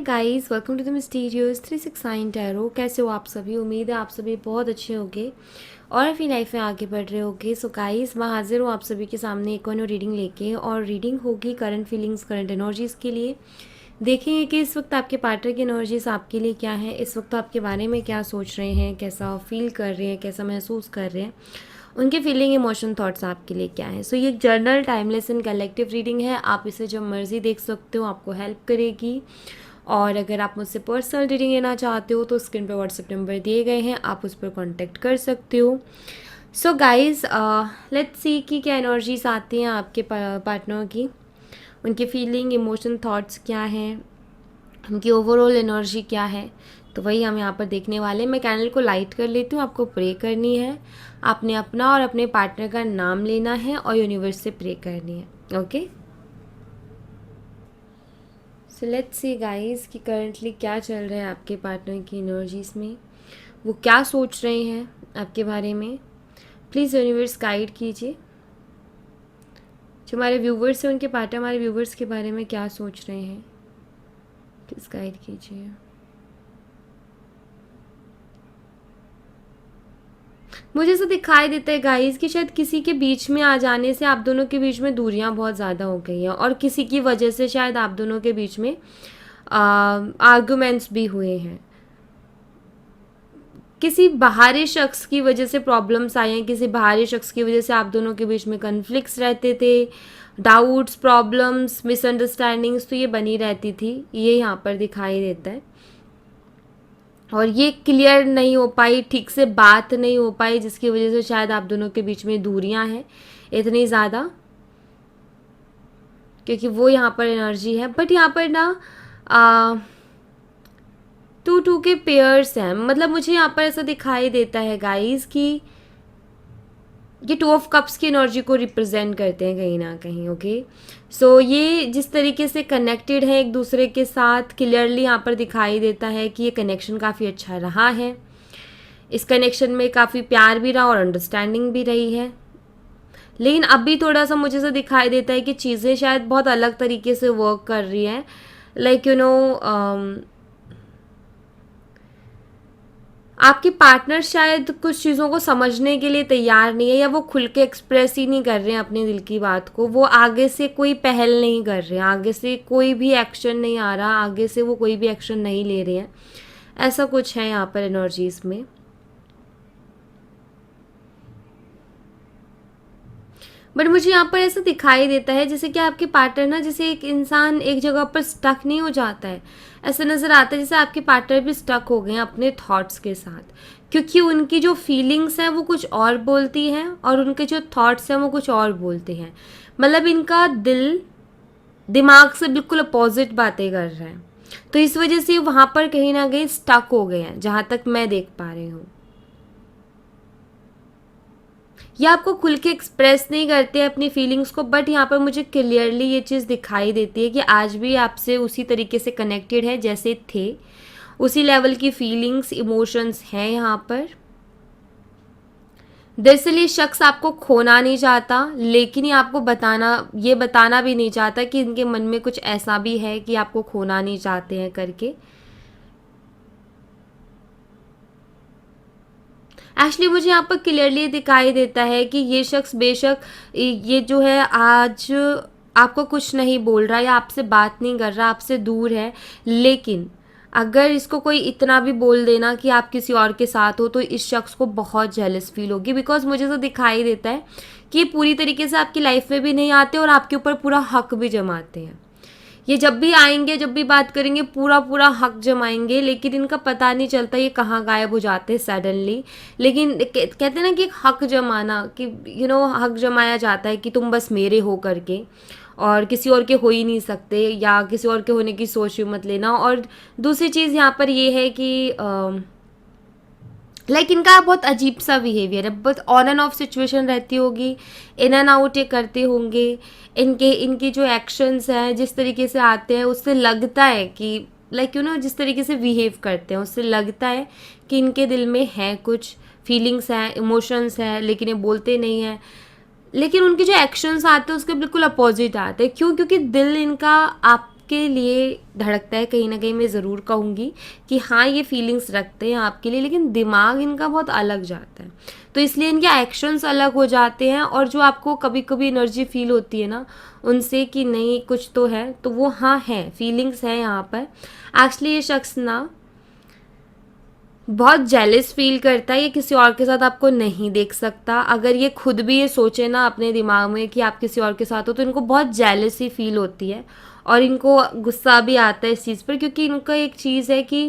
Guys, welcome to the mysterious 369 tarot. कैसे हो आप सभी? उम्मीद है आप सभी बहुत अच्छे होंगे और अपनी लाइफ में आगे बढ़ रहे होंगे। सो गाइस, मैं हाजिर हूँ आप सभी के सामने एक और रीडिंग लेके, और रीडिंग होगी करंट फीलिंग्स, करंट एनर्जीज़ के लिए। देखेंगे कि इस वक्त आपके पार्टनर की एनर्जीज आपके लिए क्या है, इस वक्त आपके बारे में क्या सोच रहे हैं, कैसा फील कर रहे हैं, कैसा महसूस कर रहे हैं, उनके फीलिंग, इमोशन, थॉट्स आपके लिए क्या है। सो ये journal, timeless and collective reading है। आप इसे जब मर्जी देख सकते हो, आपको हेल्प करेगी। और अगर आप मुझसे पर्सनल रीडिंग लेना चाहते हो तो स्क्रीन पर व्हाट्सएप नंबर दिए गए हैं, आप उस पर कॉन्टेक्ट कर सकते हो। सो गाइज़, लेट्स सी कि क्या एनर्जीज आती हैं आपके पार्टनर की, उनकी फीलिंग, इमोशन, थॉट्स क्या हैं, उनकी ओवरऑल एनर्जी क्या है। तो वही हम यहाँ पर देखने वाले हैं। मैं कैंडल को लाइट कर लेती हूँ, आपको प्रे करनी है। आपने अपना और अपने पार्टनर का नाम लेना है और यूनिवर्स से प्रे करनी है। Okay, so let's see guys कि करंटली क्या चल रहा है आपके पार्टनर की एनर्जीज़ में, वो क्या सोच रहे हैं आपके बारे में। प्लीज़ यूनिवर्स गाइड कीजिए। जो हमारे व्यूवर्स हैं, उनके पार्टनर हमारे व्यूवर्स के बारे में क्या सोच रहे हैं, प्लीज़ गाइड कीजिए। मुझे ऐसा दिखाई देता है गाइस कि शायद किसी के बीच में आ जाने से आप दोनों के बीच में दूरियां बहुत ज़्यादा हो गई हैं, और किसी की वजह से शायद आप दोनों के बीच में आर्गुमेंट्स भी हुए हैं। किसी बाहरी शख्स की वजह से प्रॉब्लम्स आई हैं, किसी बाहरी शख्स की वजह से आप दोनों के बीच में कन्फ्लिक्ट्स रहते थे, डाउट्स, प्रॉब्लम्स, मिसअंडरस्टैंडिंग्स तो ये बनी रहती थी, ये यहाँ पर दिखाई देता है। और ये क्लियर नहीं हो पाई, ठीक से बात नहीं हो पाई, जिसकी वजह से शायद आप दोनों के बीच में दूरियां हैं इतनी ज़्यादा, क्योंकि वो यहाँ पर एनर्जी है। बट यहाँ पर ना 2-2 के पेयर्स हैं। मतलब मुझे यहाँ पर ऐसा दिखाई देता है गाइस कि ये 2 ऑफ कप्स की एनर्जी को रिप्रेजेंट करते हैं कहीं ना कहीं। ओके, सो ये जिस तरीके से कनेक्टेड है एक दूसरे के साथ, क्लियरली यहाँ पर दिखाई देता है कि ये कनेक्शन काफ़ी अच्छा रहा है। इस कनेक्शन में काफ़ी प्यार भी रहा और अंडरस्टैंडिंग भी रही है। लेकिन अभी थोड़ा सा मुझे ऐसा दिखाई देता है कि चीज़ें शायद बहुत अलग तरीके से वर्क कर रही हैं। लाइक यू नो, आपके पार्टनर शायद कुछ चीज़ों को समझने के लिए तैयार नहीं है, या वो खुल के एक्सप्रेस ही नहीं कर रहे हैं अपने दिल की बात को। वो आगे से कोई पहल नहीं कर रहे हैं, आगे से कोई भी एक्शन नहीं आ रहा, आगे से वो कोई भी एक्शन नहीं ले रहे हैं। ऐसा कुछ है यहाँ पर एनर्जीज में। बट मुझे यहाँ पर ऐसा दिखाई देता है जैसे कि आपके पार्टनर ना, जैसे एक इंसान एक जगह पर स्टक नहीं हो जाता है, ऐसा नज़र आता है जैसे आपके पार्टनर भी स्टक हो गए हैं अपने थॉट्स के साथ, क्योंकि उनकी जो फीलिंग्स हैं वो कुछ और बोलती हैं और उनके जो थॉट्स हैं वो कुछ और बोलते हैं। मतलब इनका दिल दिमाग से बिल्कुल अपोजिट बातें कर रहा है, तो इस वजह से वहाँ पर कहीं ना कहीं स्टक हो गए हैं, जहाँ तक मैं देख पा रही हूँ। ये आपको खुल के एक्सप्रेस नहीं करते अपनी फीलिंग्स को, बट यहाँ पर मुझे क्लियरली ये चीज़ दिखाई देती है कि आज भी आपसे उसी तरीके से कनेक्टेड है जैसे थे, उसी लेवल की फीलिंग्स, इमोशंस हैं यहाँ पर। दरअसल ये शख्स आपको खोना नहीं चाहता, लेकिन ये आपको ये बताना भी नहीं चाहता कि इनके मन में कुछ ऐसा भी है कि आपको खोना नहीं चाहते हैं करके। एक्चुअली मुझे यहाँ पर क्लियरली दिखाई देता है कि ये शख्स बेशक ये जो है आज आपको कुछ नहीं बोल रहा या आपसे बात नहीं कर रहा, आपसे दूर है, लेकिन अगर इसको कोई इतना भी बोल देना कि आप किसी और के साथ हो तो इस शख्स को बहुत जेलस फील होगी। बिकॉज मुझे तो दिखाई देता है कि ये पूरी तरीके से आपकी लाइफ में भी नहीं आते और आपके ऊपर पूरा हक भी जमाते हैं। ये जब भी आएंगे, जब भी बात करेंगे, पूरा पूरा हक जमाएंगे, लेकिन इनका पता नहीं चलता ये कहाँ गायब हो जाते हैं सडनली। लेकिन कहते हैं ना कि एक हक जमाना, कि हक जमाया जाता है कि तुम बस मेरे हो करके, और किसी और के हो ही नहीं सकते, या किसी और के होने की सोच भी मत लेना। और दूसरी चीज़ यहाँ पर ये है कि लाइक इनका बहुत अजीब सा बिहेवियर है, बहुत ऑन एंड ऑफ सिचुएशन रहती होगी, इन एंड आउट ये करते होंगे। इनके जो एक्शंस हैं, जिस तरीके से आते हैं, उससे लगता है कि जिस तरीके से बिहेव करते हैं उससे लगता है कि इनके दिल में है कुछ फीलिंग्स हैं, इमोशंस हैं, लेकिन ये बोलते नहीं हैं। लेकिन उनके जो एक्शंस आते हैं उसके बिल्कुल अपोजिट आते हैं। क्यों? क्योंकि दिल इनका आपके लिए धड़कता है, कहीं ना कहीं मैं ज़रूर कहूँगी कि हाँ ये फीलिंग्स रखते हैं आपके लिए, लेकिन दिमाग इनका बहुत अलग जाता है। तो इसलिए इनके एक्शंस अलग हो जाते हैं, और जो आपको कभी कभी एनर्जी फील होती है ना उनसे कि नहीं कुछ तो है, तो वो हाँ है, फीलिंग्स है यहाँ पर। एक्चुअली ये शख्स ना बहुत जेलस फील करता है, ये किसी और के साथ आपको नहीं देख सकता। अगर ये खुद भी ये सोचे ना अपने दिमाग में कि आप किसी और के साथ हो, तो इनको बहुत जेलसी फील होती है और इनको गुस्सा भी आता है इस चीज़ पर, क्योंकि इनका एक चीज़ है कि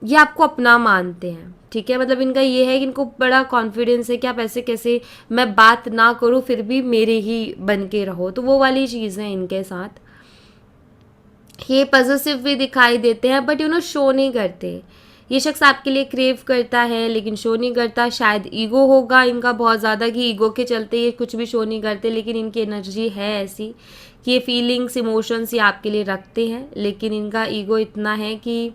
ये आपको अपना मानते हैं, ठीक है। मतलब इनका ये है कि इनको बड़ा कॉन्फिडेंस है कि आप ऐसे कैसे, मैं बात ना करूँ फिर भी मेरे ही बन के रहो, तो वो वाली चीज़ है इनके साथ। ये पॉजिटिव भी दिखाई देते हैं, बट शो नहीं करते। ये शख्स आपके लिए क्रेव करता है लेकिन शो नहीं करता। शायद ईगो होगा इनका बहुत ज़्यादा, कि ईगो के चलते ये कुछ भी शो नहीं करते, लेकिन इनकी एनर्जी है ऐसी कि ये फीलिंग्स इमोशंस ये आपके लिए रखते हैं, लेकिन इनका ईगो इतना है कि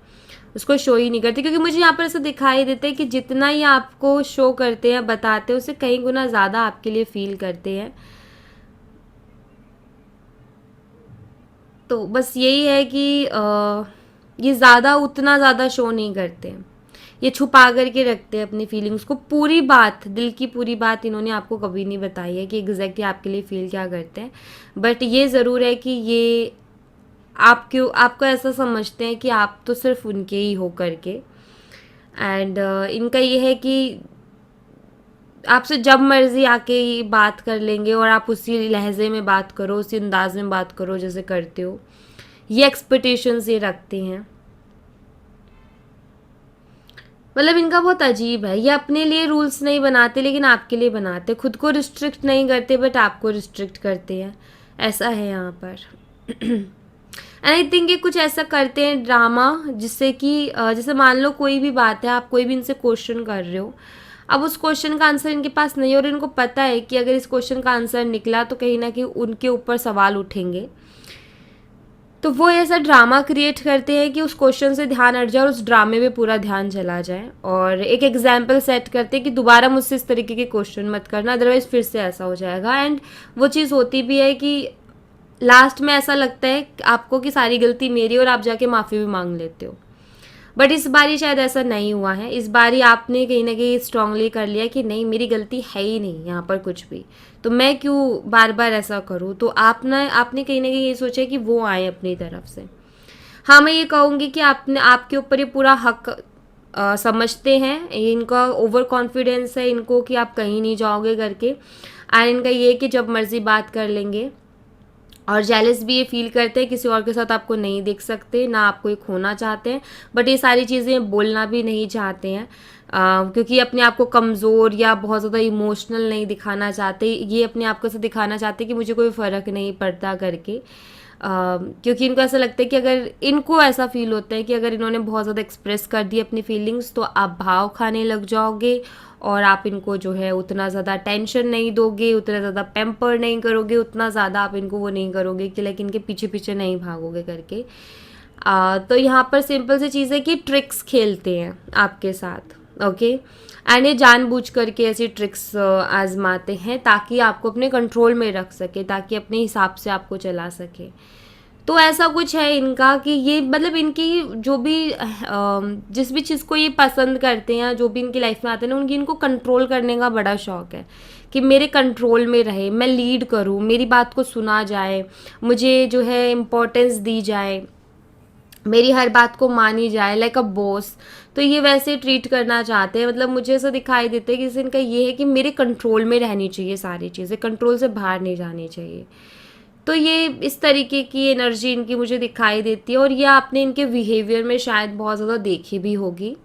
उसको शो ही नहीं करते। क्योंकि मुझे यहाँ पर ऐसा दिखाई देता है कि जितना ये आपको शो करते हैं, बताते हैं, उससे कई गुना ज़्यादा आपके लिए फील करते हैं। तो बस यही है कि ये ज़्यादा उतना ज़्यादा शो नहीं करते हैं, ये छुपा करके रखते हैं अपनी फीलिंग्स को। पूरी बात, दिल की पूरी बात इन्होंने आपको कभी नहीं बताई है कि एग्जैक्टली आपके लिए फील क्या करते हैं। बट ये ज़रूर है कि ये आपको ऐसा समझते हैं कि आप तो सिर्फ उनके ही हो करके। एंड इनका ये है कि आपसे जब मर्जी आके ये बात कर लेंगे और आप उसी लहजे में बात करो, उसी अंदाज में बात करो जैसे करते हो। ये एक्सपेक्टेशंस ये रखते हैं। मतलब इनका बहुत अजीब है, ये अपने लिए रूल्स नहीं बनाते लेकिन आपके लिए बनाते। खुद को रिस्ट्रिक्ट नहीं करते बट आपको रिस्ट्रिक्ट करते हैं, ऐसा है यहाँ पर। एंड आई थिंक ये कुछ ऐसा करते हैं ड्रामा, जिससे कि जैसे मान लो कोई भी बात है, आप कोई भी इनसे क्वेश्चन कर रहे हो, अब उस क्वेश्चन का आंसर इनके पास नहीं है और इनको पता है कि अगर इस क्वेश्चन का आंसर निकला तो कहीं ना कहीं उनके ऊपर सवाल उठेंगे, तो वो ऐसा ड्रामा क्रिएट करते हैं कि उस क्वेश्चन से ध्यान हट जाए और उस ड्रामे में पूरा ध्यान चला जाए, और एक एग्जाम्पल सेट करते हैं कि दोबारा मुझसे इस तरीके के क्वेश्चन मत करना, अदरवाइज फिर से ऐसा हो जाएगा। एंड वो चीज़ होती भी है कि लास्ट में ऐसा लगता है आपको कि सारी गलती मेरी, और आप जाके माफ़ी भी मांग लेते हो। बट इस बारी शायद ऐसा नहीं हुआ है। इस बारी आपने कहीं ना कहीं स्ट्रांगली कर लिया कि नहीं, मेरी गलती है ही नहीं यहाँ पर कुछ भी, तो मैं क्यों बार बार ऐसा करूँ। तो आपने कहीं ना कहीं ये सोचा कि वो आए अपनी तरफ से। हाँ, मैं ये कहूँगी कि आपके ऊपर ये पूरा हक समझते हैं। ये इनका ओवर कॉन्फिडेंस है इनको कि आप कहीं नहीं जाओगे करके। एंड इनका ये है कि जब मर्जी बात कर लेंगे, और जेलस भी ये फील करते हैं, किसी और के साथ आपको नहीं देख सकते, ना आपको ये खोना चाहते हैं, बट ये सारी चीज़ें बोलना भी नहीं चाहते हैं, क्योंकि अपने आप को कमज़ोर या बहुत ज़्यादा इमोशनल नहीं दिखाना चाहते। ये अपने आप को से दिखाना चाहते कि मुझे कोई फ़र्क नहीं पड़ता करके। क्योंकि इनको ऐसा लगता है कि अगर इनको ऐसा फील होता है कि अगर इन्होंने बहुत ज़्यादा एक्सप्रेस कर दी अपनी फीलिंग्स, तो आप भाव खाने लग जाओगे और आप इनको जो है उतना ज़्यादा टेंशन नहीं दोगे, उतना ज़्यादा पैम्पर नहीं करोगे, उतना ज़्यादा आप इनको वो नहीं करोगे कि लाइक इनके पीछे पीछे नहीं भागोगे करके। तो यहाँ पर सिंपल सी चीज़ है कि ट्रिक्स खेलते हैं आपके साथ, ओके। एंड ये जानबूझ करके ऐसी ट्रिक्स आजमाते हैं ताकि आपको अपने कंट्रोल में रख सके, ताकि अपने हिसाब से आपको चला सके। तो ऐसा कुछ है इनका कि ये मतलब इनकी जो भी जिस भी चीज़ को ये पसंद करते हैं, जो भी इनकी लाइफ में आते हैं ना, इनको कंट्रोल करने का बड़ा शौक है कि मेरे कंट्रोल में रहे, मैं लीड करूँ, मेरी बात को सुना जाए, मुझे जो है इम्पोर्टेंस दी जाए, मेरी हर बात को मानी जाए, लाइक अ बॉस। तो ये वैसे ट्रीट करना चाहते हैं। मतलब मुझे ऐसा दिखाई देता है कि जैसे इनका ये है कि मेरे कंट्रोल में रहनी चाहिए सारी चीज़ें, कंट्रोल से बाहर नहीं जानी चाहिए। तो ये इस तरीके की एनर्जी इनकी मुझे दिखाई देती है, और ये आपने इनके बिहेवियर में शायद बहुत ज़्यादा देखी भी होगी,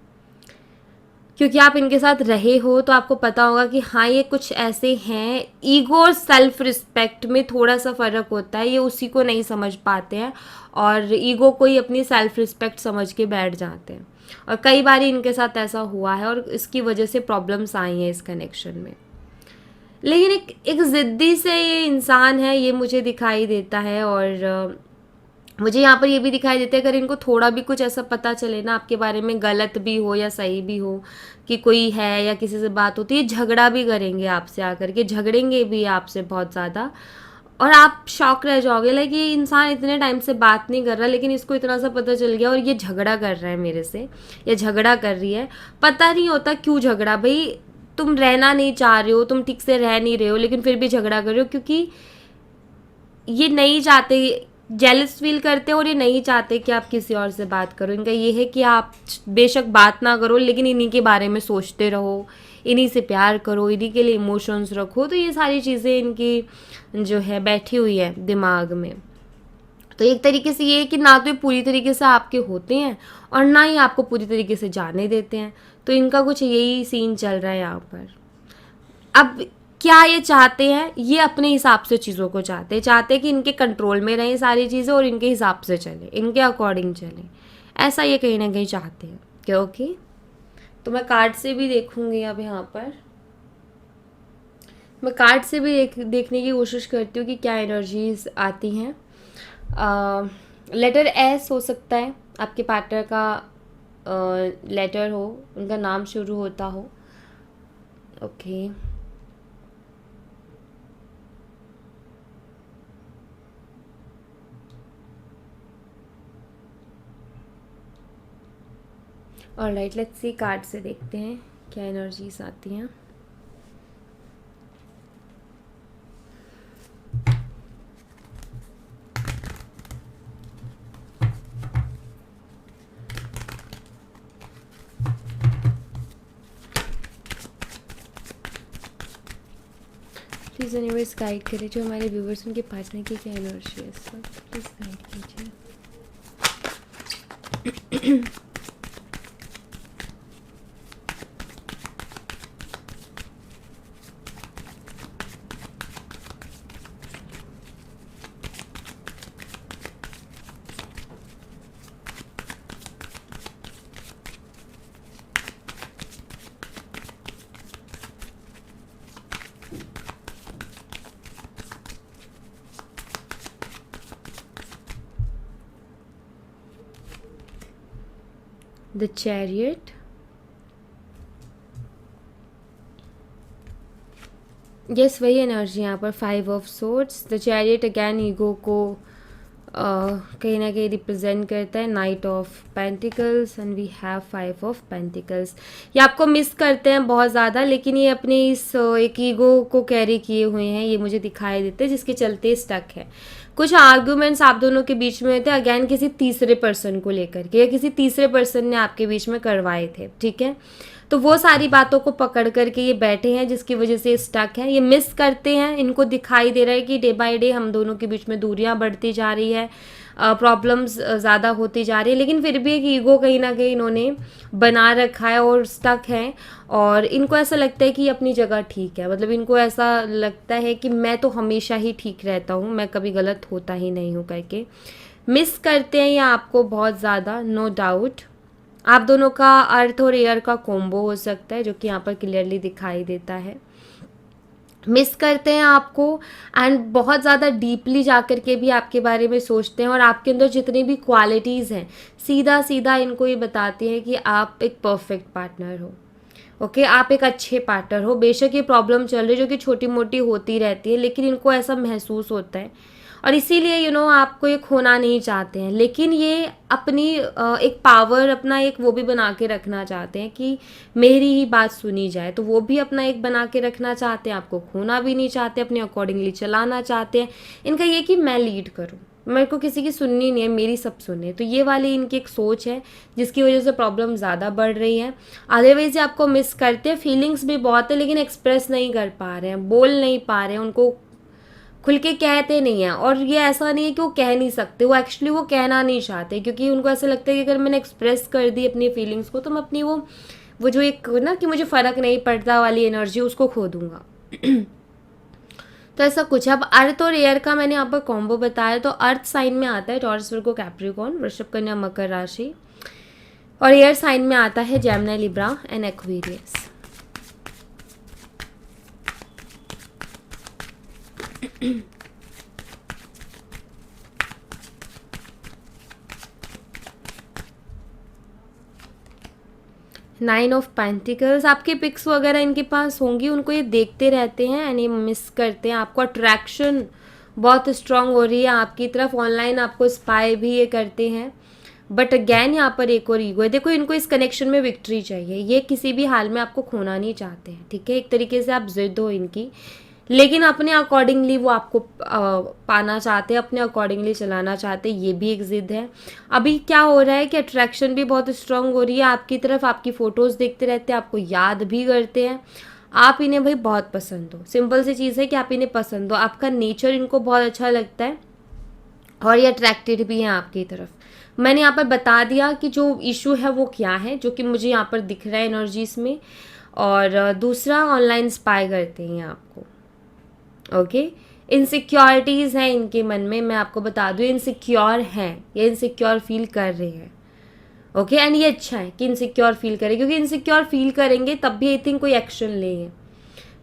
क्योंकि आप इनके साथ रहे हो तो आपको पता होगा कि हाँ ये कुछ ऐसे हैं। ईगो और सेल्फ रिस्पेक्ट में थोड़ा सा फ़र्क होता है, ये उसी को नहीं समझ पाते हैं और ईगो को ही अपनी सेल्फ रिस्पेक्ट समझ के बैठ जाते हैं, और कई बार इनके साथ ऐसा हुआ है और इसकी वजह से प्रॉब्लम्स आई हैं इस कनेक्शन में। लेकिन एक ज़िद्दी से ये इंसान है, ये मुझे दिखाई देता है। और मुझे यहाँ पर ये भी दिखाई देता है, अगर इनको थोड़ा भी कुछ ऐसा पता चले ना आपके बारे में, गलत भी हो या सही भी हो, कि कोई है या किसी से बात होती है, झगड़ा भी करेंगे आपसे, आकर के झगड़ेंगे भी आपसे बहुत ज़्यादा। और आप शॉक रह जाओगे, लाइक ये इंसान इतने टाइम से बात नहीं कर रहा लेकिन इसको इतना सा पता चल गया और ये झगड़ा कर रहा है मेरे से, या झगड़ा कर रही है। पता नहीं होता क्यों झगड़ा, भाई तुम रहना नहीं चाह रहे हो, तुम ठीक से रह नहीं रहे हो, लेकिन फिर भी झगड़ा कर रहे हो क्योंकि ये नहीं चाहते, जेलस फील करते हैं और ये नहीं चाहते कि आप किसी और से बात करो। इनका ये है कि आप बेशक बात ना करो लेकिन इन्हीं के बारे में सोचते रहो, इन्हीं से प्यार करो, इन्हीं के लिए इमोशंस रखो। तो ये सारी चीज़ें इनकी जो है बैठी हुई है दिमाग में। तो एक तरीके से ये है कि ना तो ये पूरी तरीके से आपके होते हैं और ना ही आपको पूरी तरीके से जाने देते हैं। तो इनका कुछ यही सीन चल रहा है यहाँ पर। अब क्या ये चाहते हैं, ये अपने हिसाब से चीज़ों को चाहते हैं कि इनके कंट्रोल में रहें सारी चीज़ें और इनके हिसाब से चलें, इनके अकॉर्डिंग चलें। ऐसा ये कहीं ना कहीं चाहते हैं, क्योंकि तो मैं कार्ड से भी देखूंगी। अब यहाँ पर मैं कार्ड से भी देखने की कोशिश करती हूँ कि क्या एनर्जीज आती हैं। लेटर एस हो सकता है आपके पार्टनर का, लेटर हो, उनका नाम शुरू होता हो। Okay, alright, let's see card से देखते हैं क्या एनर्जीज आती हैं। प्लीज़ यूनिवर्स गाइड करें जो हमारे व्यूवर्स, उनके पार्टनर की क्या एनर्जी है, सब प्लीज़ गाइड कीजिए। द चैरियट, यस वही एनर्जी यहाँ पर। 5 of swords, the chariot again ego को कहीं ना कहीं रिप्रेजेंट करता है। Knight of pentacles and we have 5 of pentacles. ये आपको मिस करते हैं बहुत ज़्यादा, लेकिन ये अपने इस एक ईगो को कैरी किए हुए हैं, ये मुझे दिखाई देते हैं, जिसके चलते स्टक है। कुछ आर्ग्यूमेंट्स आप दोनों के बीच में थे, अगैन किसी तीसरे पर्सन को लेकर के, या किसी तीसरे पर्सन ने आपके बीच में करवाए थे, ठीक है। तो वो सारी बातों को पकड़ करके ये बैठे हैं, जिसकी वजह से स्टक है। ये मिस करते हैं, इनको दिखाई दे रहा है कि डे बाय डे हम दोनों के बीच में दूरियां बढ़ती जा रही है, प्रॉब्लम्स ज़्यादा होती जा रही है, लेकिन फिर भी एक ईगो कहीं ना कहीं इन्होंने बना रखा है और स्टक है। और इनको ऐसा लगता है कि अपनी जगह ठीक है, मतलब इनको ऐसा लगता है कि मैं तो हमेशा ही ठीक रहता हूँ, मैं कभी गलत होता ही नहीं हूँ करके मिस करते हैं ये आपको बहुत ज़्यादा, नो डाउट। आप दोनों का अर्थ और एयर का कॉम्बो हो सकता है, जो कि यहाँ पर क्लियरली दिखाई देता है। मिस करते हैं आपको एंड बहुत ज़्यादा डीपली जा कर के भी आपके बारे में सोचते हैं, और आपके अंदर जितनी भी क्वालिटीज़ हैं सीधा सीधा इनको ये बताती हैं कि आप एक परफेक्ट पार्टनर हो। ओके, आप एक अच्छे पार्टनर हो। बेशक ये प्रॉब्लम चल रही है जो कि छोटी मोटी होती रहती है, लेकिन इनको ऐसा महसूस होता है और इसीलिए आपको ये खोना नहीं चाहते हैं, लेकिन ये अपनी एक पावर, अपना एक वो भी बना के रखना चाहते हैं कि मेरी ही बात सुनी जाए। तो वो भी अपना एक बना के रखना चाहते हैं, आपको खोना भी नहीं चाहते, अपने अकॉर्डिंगली चलाना चाहते हैं। इनका ये कि मैं लीड करूँ, मेरे को किसी की सुननी नहीं है, मेरी सब सुने। तो ये वाली इनकी एक सोच है, जिसकी वजह से प्रॉब्लम ज़्यादा बढ़ रही है। अदरवाइज ये आपको मिस करते हैं, फीलिंग्स भी बहुत है, लेकिन एक्सप्रेस नहीं कर पा रहे हैं, बोल नहीं पा रहे हैं, उनको खुल के कहते नहीं हैं। और ये ऐसा नहीं है कि वो कह नहीं सकते, वो एक्चुअली वो कहना नहीं चाहते, क्योंकि उनको ऐसा लगता है कि अगर मैंने एक्सप्रेस कर दी अपनी फीलिंग्स को तो मैं अपनी वो जो एक ना कि मुझे फ़र्क नहीं पड़ता वाली एनर्जी उसको खो दूंगा। तो ऐसा कुछ। अब अर्थ और एयर का मैंने यहाँ पर कॉम्बो बताया, तो अर्थ साइन में आता है टॉरस, वर्गो, कैप्रिकॉर्न, वृषभ, कन्या, मकर राशि, और एयर साइन में आता है Gemini, Libra and Aquarius. 9 of pentacles, आपके पिक्स वगैरह इनके पास होंगी, उनको ये देखते रहते हैं एंड ये मिस करते हैं। आपको अट्रैक्शन बहुत स्ट्रांग हो रही है आपकी तरफ, ऑनलाइन आपको स्पाई भी ये करते हैं। बट अगैन यहाँ पर एक और ईगो है। देखो, इनको इस कनेक्शन में विक्ट्री चाहिए, ये किसी भी हाल में आपको खोना नहीं चाहते हैं, ठीक है। एक तरीके से आप जिद हो इनकी, लेकिन अपने अकॉर्डिंगली वो आपको पाना चाहते हैं, अपने अकॉर्डिंगली चलाना चाहते हैं, ये भी एक जिद है। अभी क्या हो रहा है कि अट्रैक्शन भी बहुत स्ट्रांग हो रही है आपकी तरफ, आपकी फ़ोटोज़ देखते रहते हैं, आपको याद भी करते हैं, आप इन्हें भाई बहुत पसंद हो। सिंपल सी चीज़ है कि आप इन्हें पसंद हो, आपका नेचर इनको बहुत अच्छा लगता है और ये अट्रैक्टेड भी हैं आपकी तरफ। मैंने यहाँ पर बता दिया कि जो इशू है वो क्या है, जो कि मुझे यहाँ पर दिख रहा है एनर्जीज में। और दूसरा, ऑनलाइन स्पाई करते हैं आपको, ओके। इनसिक्योरिटीज़ हैं इनके मन में, मैं आपको बता दूँ, इनसिक्योर हैं, ये इनसिक्योर फील कर रहे हैं, ओके। एंड ये अच्छा है कि इनसिक्योर फील करें, क्योंकि इनसिक्योर फील करेंगे तब भी आई थिंक कोई एक्शन लेंगे।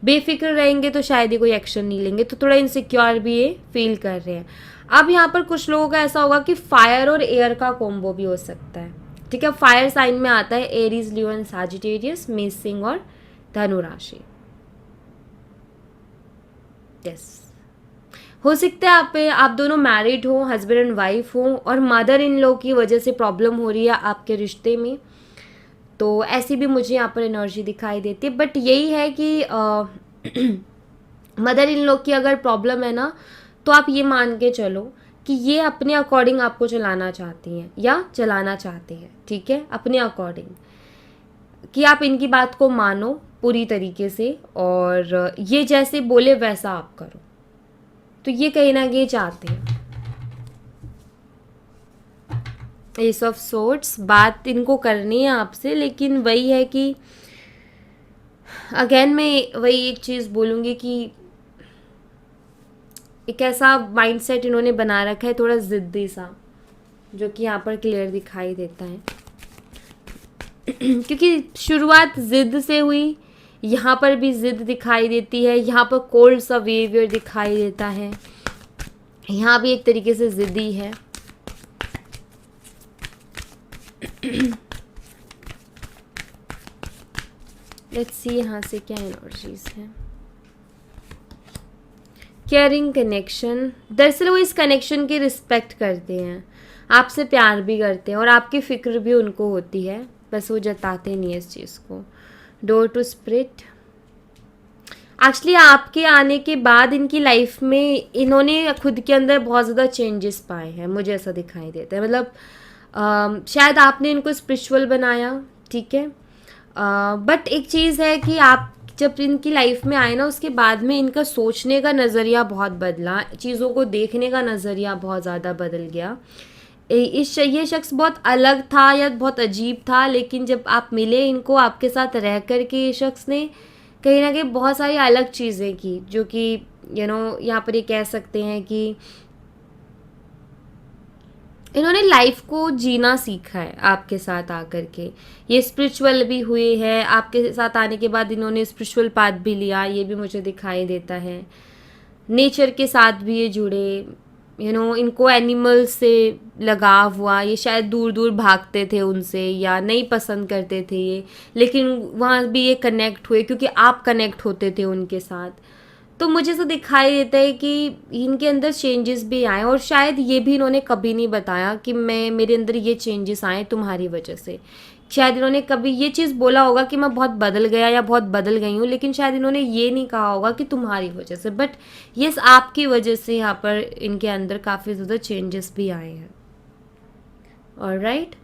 बेफिक्र रहेंगे तो शायद ही कोई एक्शन नहीं लेंगे, तो थोड़ा इनसिक्योर भी ये फील कर रहे हैं। अब यहाँ पर कुछ लोगों का ऐसा होगा कि फायर और एयर का कॉम्बो भी हो सकता है, ठीक है। फायर साइन में आता है एरीज, लियो एंड सैजिटेरियस, मेष, सिंह और धनु राशि। यस, हो सकता है आप दोनों मैरिड हो, हस्बैंड एंड वाइफ हो, और मदर इन लॉ की वजह से प्रॉब्लम हो रही है आपके रिश्ते में, तो ऐसी भी मुझे यहाँ पर एनर्जी दिखाई देती है। बट यही है कि मदर इन लॉ की अगर प्रॉब्लम है ना, तो आप ये मान के चलो कि ये अपने अकॉर्डिंग आपको चलाना चाहती हैं या चलाना चाहते हैं, ठीक है, अपने अकॉर्डिंग, कि आप इनकी बात को मानो पूरी तरीके से और ये जैसे बोले वैसा आप करो, तो ये कहीं ना कहीं चाहते हैं। एस ऑफ सोर्ट्स, बात इनको करनी है आपसे, लेकिन वही है कि अगेन मैं वही एक चीज़ बोलूँगी कि एक ऐसा माइंडसेट इन्होंने बना रखा है थोड़ा ज़िद्दी सा, जो कि यहाँ पर क्लियर दिखाई देता है। क्योंकि शुरुआत ज़िद से हुई, यहाँ पर भी ज़िद दिखाई देती है, यहाँ पर कोल्ड सा बिहेवियर दिखाई देता है, यहाँ भी एक तरीके से ज़िद्दी है। लेट्स सी यहाँ से क्या एनर्जीज है। केयरिंग कनेक्शन, दरअसल वो इस कनेक्शन की रिस्पेक्ट करते हैं, आपसे प्यार भी करते हैं और आपकी फ़िक्र भी उनको होती है, बस वो जताते नहीं है इस चीज़ को। डोर टू स्पिरिट, एक्चुअली आपके आने के बाद इनकी लाइफ में इन्होंने खुद के अंदर बहुत ज़्यादा चेंजेस पाए हैं, मुझे ऐसा दिखाई देता है। मतलब शायद आपने इनको स्पिरिचुअल बनाया, ठीक है, बट एक चीज़ है कि आप जब इनकी लाइफ में आए ना, उसके बाद में इनका सोचने का नज़रिया बहुत बदला, चीज़ों को देखने का नज़रिया बहुत ज़्यादा बदल गया। ये शख्स बहुत अलग था या बहुत अजीब था, लेकिन जब आप मिले इनको, आपके साथ रह कर के ये शख्स ने कहीं ना कहीं बहुत सारी अलग चीज़ें की, जो कि यहाँ पर ये कह सकते हैं कि इन्होंने लाइफ को जीना सीखा है आपके साथ आकर के। ये स्पिरिचुअल भी हुए हैं, आपके साथ आने के बाद इन्होंने स्पिरिचुअल पाथ भी लिया, ये भी मुझे दिखाई देता है। नेचर के साथ भी ये जुड़े, इनको एनिमल्स से लगाव हुआ, ये शायद दूर दूर भागते थे उनसे या नहीं पसंद करते थे ये, लेकिन वहाँ भी ये कनेक्ट हुए क्योंकि आप कनेक्ट होते थे उनके साथ। तो मुझे तो दिखाई देता है कि इनके अंदर चेंजेस भी आए, और शायद ये भी इन्होंने कभी नहीं बताया कि मेरे अंदर ये चेंजेस आए तुम्हारी वजह से। शायद इन्होंने कभी ये चीज़ बोला होगा कि मैं बहुत बदल गया या बहुत बदल गई हूँ, लेकिन शायद इन्होंने ये नहीं कहा होगा कि तुम्हारी वजह से, बट यस, आपकी वजह से यहाँ पर इनके अंदर काफ़ी ज़्यादा चेंजेस भी आए हैं। ऑलराइट,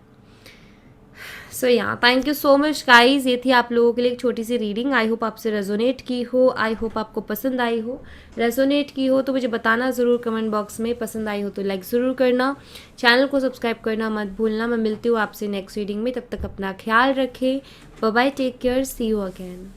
सो यहाँ thank you so much guys, ये थी आप लोगों के लिए एक छोटी सी रीडिंग। आई होप आपसे रेजोनेट की हो, आई होप आपको पसंद आई हो। रेजोनेट की हो तो मुझे बताना ज़रूर कमेंट बॉक्स में, पसंद आई हो तो लाइक ज़रूर करना, चैनल को सब्सक्राइब करना मत भूलना। मैं मिलती हूँ आपसे नेक्स्ट रीडिंग में, तब तक अपना ख्याल रखें, bye bye, take care, see you again.